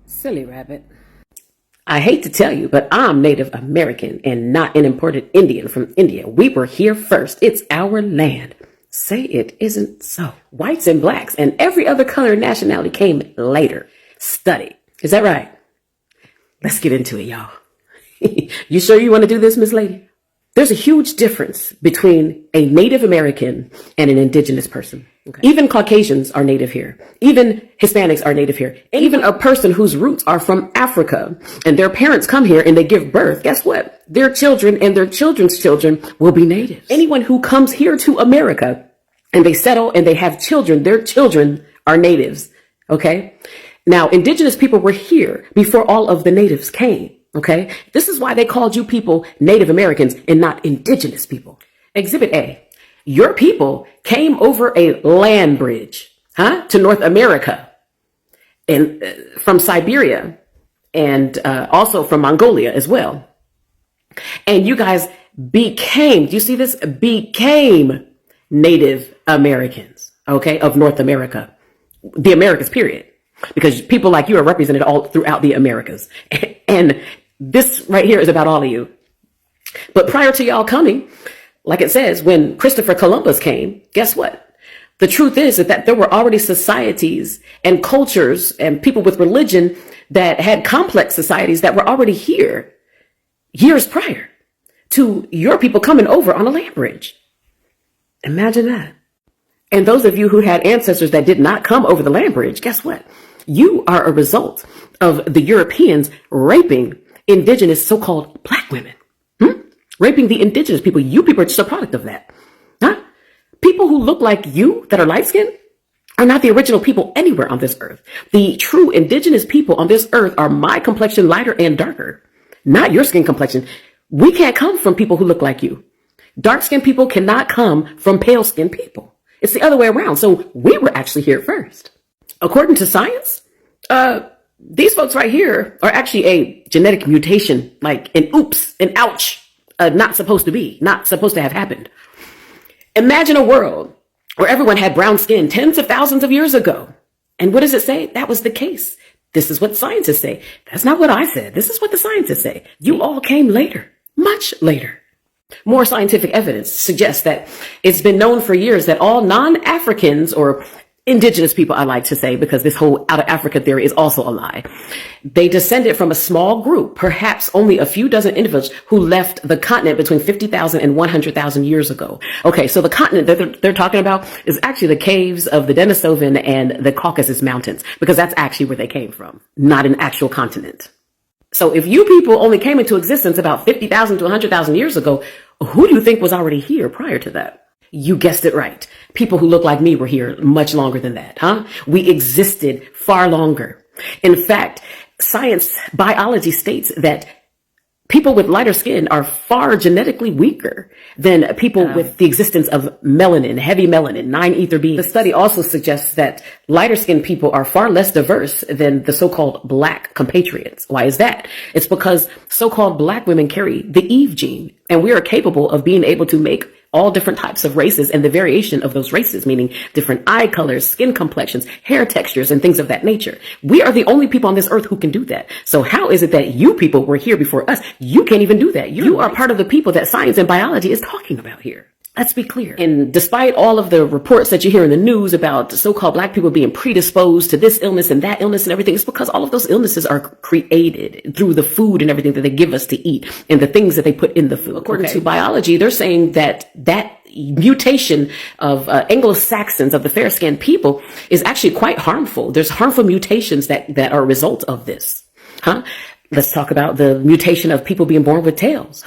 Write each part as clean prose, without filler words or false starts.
Silly rabbit. I hate to tell you, but I'm Native American and not an imported Indian from India. We were here first. It's our land. Say it isn't so. Whites and blacks and every other color and nationality came later. Study. Is that right? Let's get into it, y'all. You sure you want to do this, Miss Lady? There's a huge difference between a Native American and an indigenous person. Okay. Even Caucasians are native here. Even Hispanics are native here. Even a person whose roots are from Africa and their parents come here and they give birth, guess what? Their children and their children's children will be natives. Anyone who comes here to America and they settle and they have children, their children are natives. Okay? Now, indigenous people were here before all of the natives came. Okay? This is why they called you people Native Americans and not indigenous people. Exhibit A. Your people came over a land bridge, to North America and from Siberia and also from Mongolia as well. And you guys became, do you see this? Became Native Americans, okay, of North America, the Americas, period. Because people like you are represented all throughout the Americas. And this right here is about all of you. But prior to y'all coming, like it says, when Christopher Columbus came, guess what? The truth is that there were already societies and cultures and people with religion that had complex societies that were already here years prior to your people coming over on a land bridge. Imagine that. And those of you who had ancestors that did not come over the land bridge, guess what? You are a result of the Europeans raping indigenous so-called black women. Raping the indigenous people. You people are just a product of that. People who look like you that are light-skinned are not the original people anywhere on this earth. The true indigenous people on this earth are my complexion lighter and darker, not your skin complexion. We can't come from people who look like you. Dark-skinned people cannot come from pale-skinned people. It's the other way around. So we were actually here first. According to science, these folks right here are actually a genetic mutation, like an oops, an ouch. Not supposed to be, not supposed to have happened. Imagine a world where everyone had brown skin tens of thousands of years ago. And what does it say? That was the case. This is what scientists say. That's not what I said. This is what the scientists say. You all came later, much later. More scientific evidence suggests that it's been known for years that all non-Africans or indigenous people, I like to say, because this whole out of Africa theory is also a lie. They descended from a small group, perhaps only a few dozen individuals who left the continent between 50,000 and 100,000 years ago. Okay, so the continent that they're talking about is actually the caves of the Denisovan and the Caucasus Mountains, because that's actually where they came from, not an actual continent. So if you people only came into existence about 50,000 to 100,000 years ago, who do you think was already here prior to that? You guessed it right. People who look like me were here much longer than that, We existed far longer. In fact, biology states that people with lighter skin are far genetically weaker than people with the existence of melanin, heavy melanin, 9-ether beings. The study also suggests that lighter skinned people are far less diverse than the so-called black compatriots. Why is that? It's because so-called black women carry the Eve gene, and we are capable of being able to make all different types of races and the variation of those races, meaning different eye colors, skin complexions, hair textures, and things of that nature. We are the only people on this earth who can do that. So how is it that you people were here before us? You can't even do that. You are part of the people that science and biology is talking about here. Let's be clear. And despite all of the reports that you hear in the news about so-called black people being predisposed to this illness and that illness and everything, it's because all of those illnesses are created through the food and everything that they give us to eat and the things that they put in the food. According to biology, they're saying that mutation of Anglo-Saxons, of the fair-skinned people, is actually quite harmful. There's harmful mutations that are a result of this. Let's talk about the mutation of people being born with tails.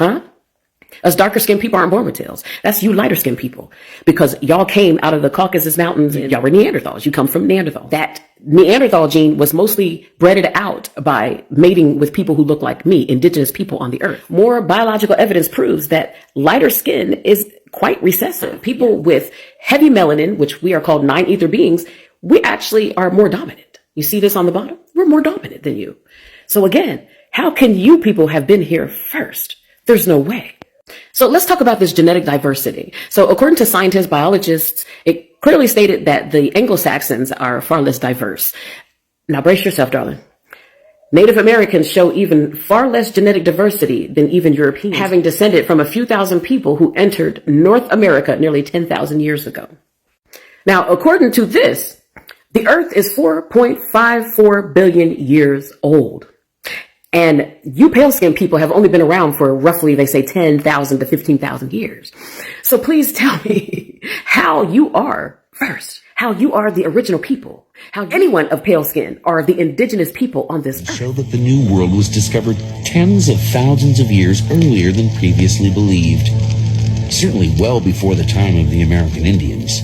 Us darker skinned people aren't born with tails. That's you lighter skinned people, because y'all came out of the Caucasus Mountains and y'all were Neanderthals. You come from Neanderthal. That Neanderthal gene was mostly bred out by mating with people who look like me, indigenous people on the earth. More biological evidence proves that lighter skin is quite recessive. People with heavy melanin, which we are called 9-ether beings, we actually are more dominant. You see this on the bottom? We're more dominant than you. So again, how can you people have been here first? There's no way. So let's talk about this genetic diversity. So according to scientists, biologists, it clearly stated that the Anglo-Saxons are far less diverse. Now brace yourself, darling. Native Americans show even far less genetic diversity than even Europeans, having descended from a few thousand people who entered North America nearly 10,000 years ago. Now, according to this, the Earth is 4.54 billion years old. And you pale-skinned people have only been around for roughly, they say, 10,000 to 15,000 years. So please tell me how you are first, how you are the original people, how anyone of pale skin are the indigenous people on this earth. Show that the New World was discovered tens of thousands of years earlier than previously believed, certainly well before the time of the American Indians.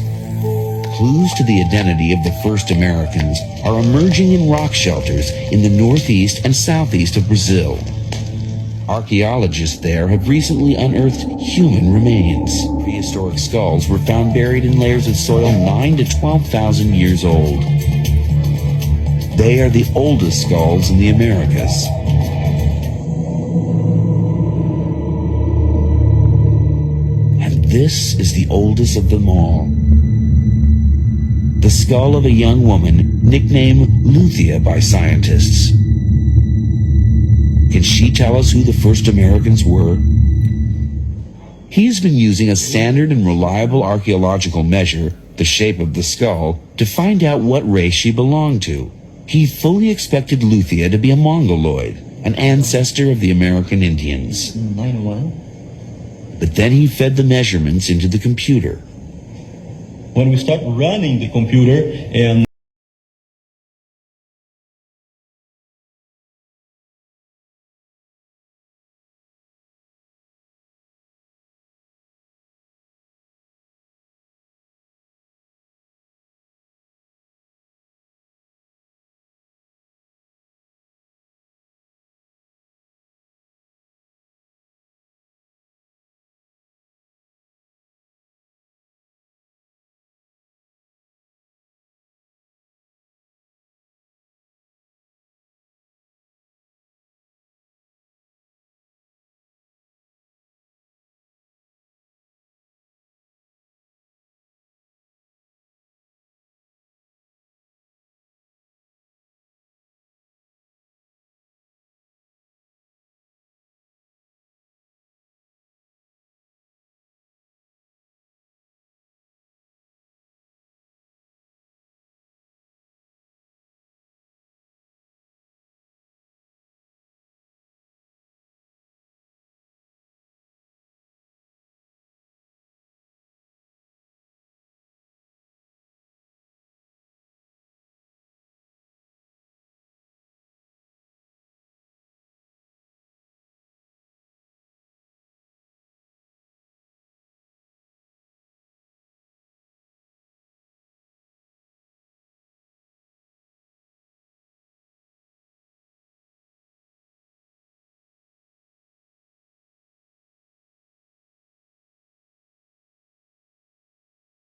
Clues to the identity of the first Americans are emerging in rock shelters in the northeast and southeast of Brazil. Archaeologists there have recently unearthed human remains. Prehistoric skulls were found buried in layers of soil 9 to 12,000 years old. They are the oldest skulls in the Americas. And this is the oldest of them all. The skull of a young woman nicknamed Luzia by scientists. Can she tell us who the first Americans were? He's been using a standard and reliable archaeological measure, the shape of the skull, to find out what race she belonged to. He fully expected Luzia to be a Mongoloid, an ancestor of the American Indians. But then he fed the measurements into the computer. When we start running the computer and